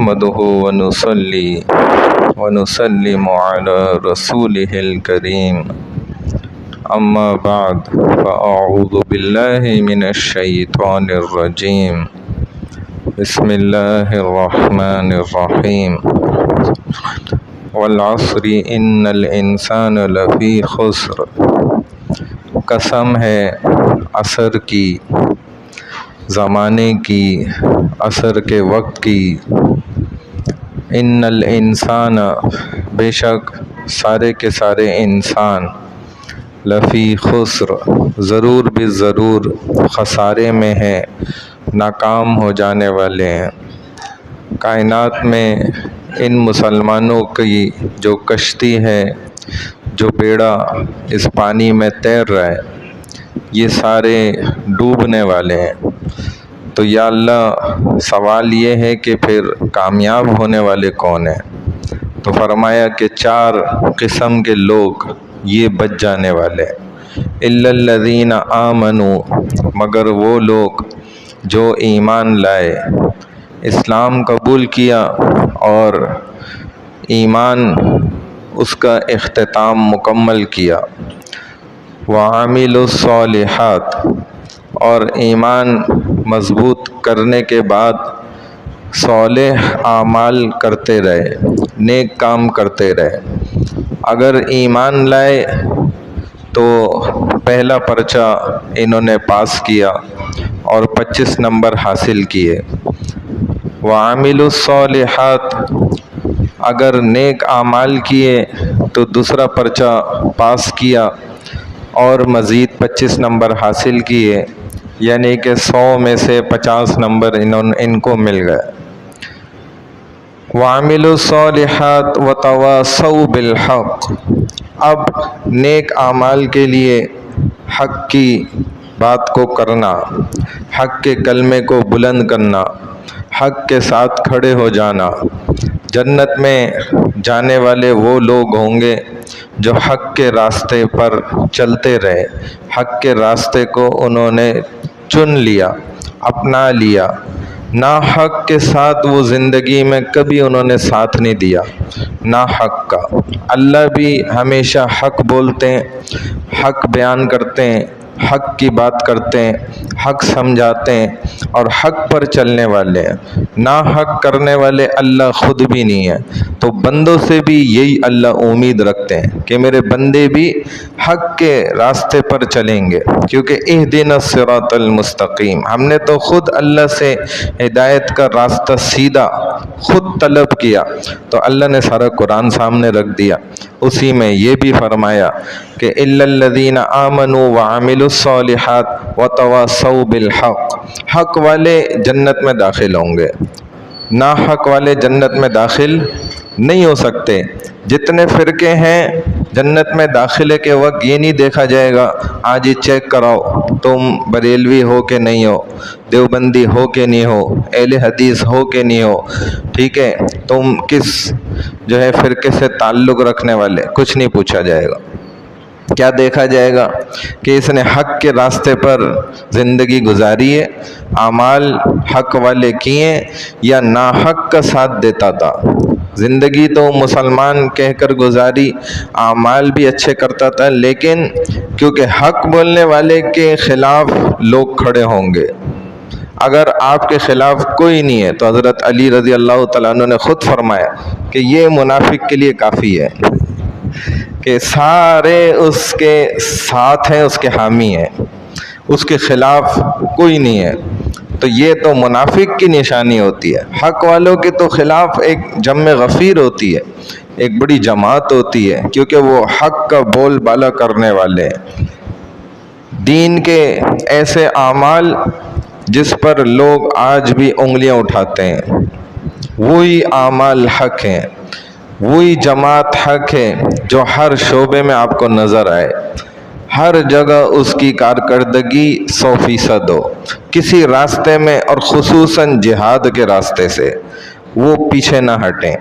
نحمده ونصلي ونسلم على رسوله الكريم اما بعد فاعوذ بالله من الشیطان الرجیم بسم اللہ الرحمن الرحیم والعصر ان الانسان لفی خسر، قسم ہے عصر کی، زمانے کی، عصر کے وقت کی۔ ان الانسان، بے شک سارے کے سارے انسان، لفی خسر، ضرور بھی ضرور خسارے میں ہیں، ناکام ہو جانے والے ہیں۔ کائنات میں ان مسلمانوں کی جو کشتی ہے، جو بیڑا اس پانی میں تیر رہا ہے، یہ سارے ڈوبنے والے ہیں۔ تو یا اللہ، سوال یہ ہے کہ پھر کامیاب ہونے والے کون ہیں؟ تو فرمایا کہ 4 قسم کے لوگ یہ بچ جانے والے ہیں۔ الا الذین آمنوا، مگر وہ لوگ جو ایمان لائے، اسلام قبول کیا اور ایمان اس کا اختتام مکمل کیا۔ وعملوا الصالحات، اور ایمان مضبوط کرنے کے بعد صالح اعمال کرتے رہے، نیک کام کرتے رہے۔ اگر ایمان لائے تو پہلا پرچہ انہوں نے پاس کیا اور 25 نمبر حاصل کیے۔ وعملوا الصالحات، اگر نیک اعمال کیے تو دوسرا پرچہ پاس کیا اور مزید 25 نمبر حاصل کیے، یعنی کہ 100 میں سے 50 نمبر ان کو مل گئے۔ وعملوا الصالحات وتواصوا بالحق، اب نیک اعمال کے لیے حق کی بات کو کرنا، حق کے کلمے کو بلند کرنا، حق کے ساتھ کھڑے ہو جانا۔ جنت میں جانے والے وہ لوگ ہوں گے جو حق کے راستے پر چلتے رہے، حق کے راستے کو انہوں نے چن لیا، اپنا لیا۔ ناحق کے ساتھ وہ زندگی میں کبھی انہوں نے ساتھ نہیں دیا، ناحق کا۔ اللہ بھی ہمیشہ حق بولتے ہیں، حق بیان کرتے ہیں، حق کی بات کرتے ہیں، حق سمجھاتے ہیں اور حق پر چلنے والے ہیں۔ ناحق کرنے والے اللہ خود بھی نہیں ہیں، تو بندوں سے بھی یہی اللہ امید رکھتے ہیں کہ میرے بندے بھی حق کے راستے پر چلیں گے، کیونکہ اہدنا الصراط المستقیم، ہم نے تو خود اللہ سے ہدایت کا راستہ سیدھا خود طلب کیا، تو اللہ نے سارا قرآن سامنے رکھ دیا۔ اسی میں یہ بھی فرمایا کہ الا الذین آمنوا وعملوا الصالحات وتواصوا بالحق، حق والے جنت میں داخل ہوں گے، ناحق والے جنت میں داخل نہیں ہو سکتے۔ جتنے فرقے ہیں جنت میں داخلے کے وقت یہ نہیں دیکھا جائے گا آج ہی چیک کراؤ تم بریلوی ہو کہ نہیں ہو، دیوبندی ہو کہ نہیں ہو، اہل حدیث ہو کہ نہیں ہو، ٹھیک ہے، تم کس فرقے سے تعلق رکھنے والے، کچھ نہیں پوچھا جائے گا۔ کیا دیکھا جائے گا کہ اس نے حق کے راستے پر زندگی گزاری ہے، اعمال حق والے کیے یا ناحق کا ساتھ دیتا تھا۔ زندگی تو مسلمان کہہ کر گزاری، اعمال بھی اچھے کرتا تھا، لیکن کیونکہ حق بولنے والے کے خلاف لوگ کھڑے ہوں گے۔ اگر آپ کے خلاف کوئی نہیں ہے تو حضرت علی رضی اللہ تعالیٰ عنہ نے خود فرمایا کہ یہ منافق کے لیے کافی ہے کہ سارے اس کے ساتھ ہیں، اس کے حامی ہیں، اس کے خلاف کوئی نہیں ہے۔ تو یہ تو منافق کی نشانی ہوتی ہے۔ حق والوں کے تو خلاف ایک جمع غفیر ہوتی ہے، ایک بڑی جماعت ہوتی ہے، کیونکہ وہ حق کا بول بالا کرنے والے ہیں۔ دین کے ایسے اعمال جس پر لوگ آج بھی انگلیاں اٹھاتے ہیں، وہی اعمال حق ہیں، وہی جماعت حق ہے جو ہر شعبے میں آپ کو نظر آئے، ہر جگہ اس کی کارکردگی 100% ہو، کسی راستے میں اور خصوصاً جہاد کے راستے سے وہ پیچھے نہ ہٹیں۔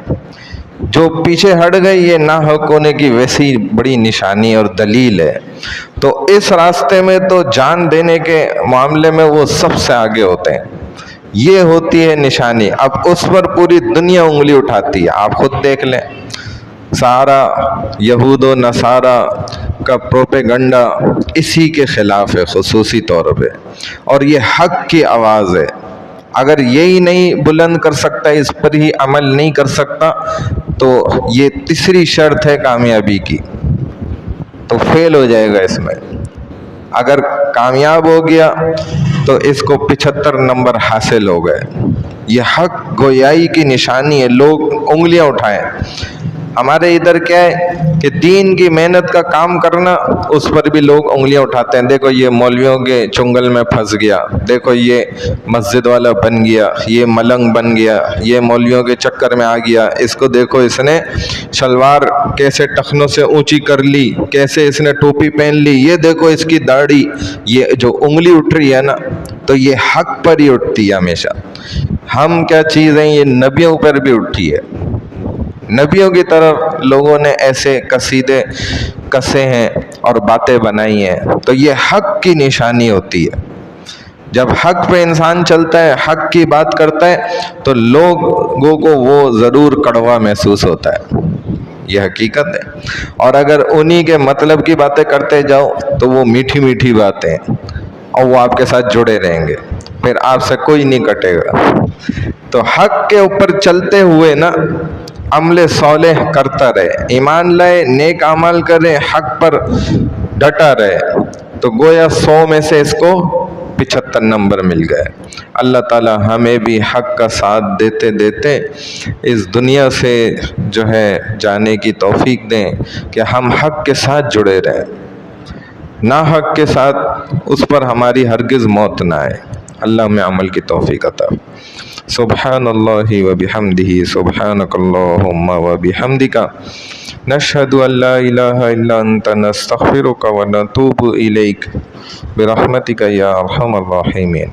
جو پیچھے ہٹ گئے یہ ناحق ہونے کی ویسی بڑی نشانی اور دلیل ہے۔ تو اس راستے میں تو جان دینے کے معاملے میں وہ سب سے آگے ہوتے ہیں، یہ ہوتی ہے نشانی. اب اس پر پوری دنیا انگلی اٹھاتی ہے. آپ خود دیکھ لیں, سارا یہود و نصارہ کا پروپیگنڈا اسی کے خلاف ہے خصوصی طور پہ, اور یہ حق کی آواز ہے. اگر یہی نہیں بلند کر سکتا, اس پر ہی عمل نہیں کر سکتا, تو یہ تیسری شرط ہے کامیابی کی, تو فیل ہو جائے گا اس میں. اگر کامیاب ہو گیا تو اس کو 75 نمبر حاصل ہو گئے. یہ حق گویائی کی نشانی ہے. لوگ انگلیاں اٹھائیں. ہمارے ادھر کیا ہے کہ دین کی محنت کا کام کرنا, اس پر بھی لوگ انگلیاں اٹھاتے ہیں. دیکھو یہ مولویوں کے چنگل میں پھنس گیا, دیکھو یہ مسجد والا بن گیا, یہ ملنگ بن گیا, یہ مولویوں کے چکر میں آ گیا, اس کو دیکھو اس نے شلوار کیسے ٹخنوں سے اونچی کر لی, کیسے اس نے ٹوپی پہن لی, یہ دیکھو اس کی داڑھی. یہ جو انگلی اٹھ رہی ہے نا, تو یہ حق پر ہی اٹھتی ہے ہمیشہ. ہم کیا چیز ہیں, یہ نبیوں پر بھی اٹھی ہے. نبیوں کی طرف لوگوں نے ایسے قصیدے کسے ہیں اور باتیں بنائی ہیں, تو یہ حق کی نشانی ہوتی ہے. جب حق پہ انسان چلتا ہے, حق کی بات کرتا ہے, تو لوگوں کو وہ ضرور کڑوا محسوس ہوتا ہے. یہ حقیقت ہے. اور اگر انہی کے مطلب کی باتیں کرتے جاؤ تو وہ میٹھی میٹھی باتیں, اور وہ آپ کے ساتھ جڑے رہیں گے, پھر آپ سے کوئی نہیں کٹے گا. تو حق کے اوپر چلتے ہوئے نا عمل صالح کرتا رہے, ایمان لائے, نیک اعمال کرے, حق پر ڈٹا رہے, تو گویا 100 میں سے اس کو 75 نمبر مل گئے. اللہ تعالی ہمیں بھی حق کا ساتھ دیتے دیتے اس دنیا سے جو ہے جانے کی توفیق دیں, کہ ہم حق کے ساتھ جڑے رہیں, ناحق کے ساتھ اس پر ہماری ہرگز موت نہ آئے. اللہ میں عمل کی توفیق عطا. سبحان اللہ و بحمدہ, سبحانک اللہم و بحمدک, نشہد ان لا الہ الا انت, نستغفرک و نتوب الیک, برحمتک یا ارحم الراحمین.